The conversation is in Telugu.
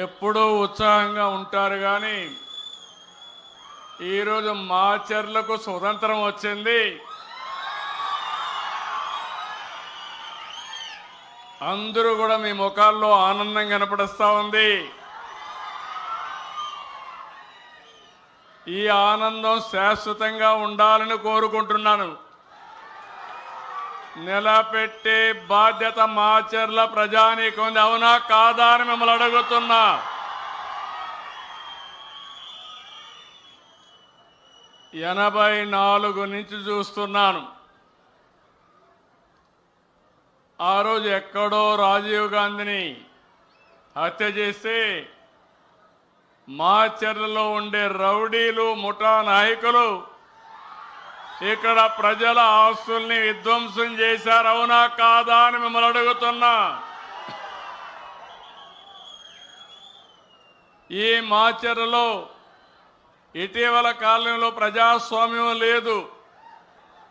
ఎప్పుడూ ఉత్సాహంగా ఉంటారు కానీ ఈరోజు మాచర్లకు స్వతంత్రం వచ్చింది. అందరూ కూడా మీ ముఖాల్లో ఆనందం కనపడుస్తా ఉంది. ఈ ఆనందం శాశ్వతంగా ఉండాలని కోరుకుంటున్నాను. నిలబెట్టే బాధ్యత మాచర్ల ప్రజానీకం ఉంది. అవునా కాదా అని మిమ్మల్ని అడుగుతున్నా. ఎనభై 84 నుంచి చూస్తున్నాను. ఆ రోజు ఎక్కడో రాజీవ్ గాంధీని హత్య చేస్తే మాచర్లలో ఉండే రౌడీలు ముఠా నాయకులు ఇక్కడ ప్రజల ఆస్తుల్ని విధ్వంసం చేశారు. అవునా కాదా అని మిమ్మల్ని అడుగుతున్నా. ఈ మాచర్లలో ఇటీవల కాలంలో ప్రజాస్వామ్యం లేదు.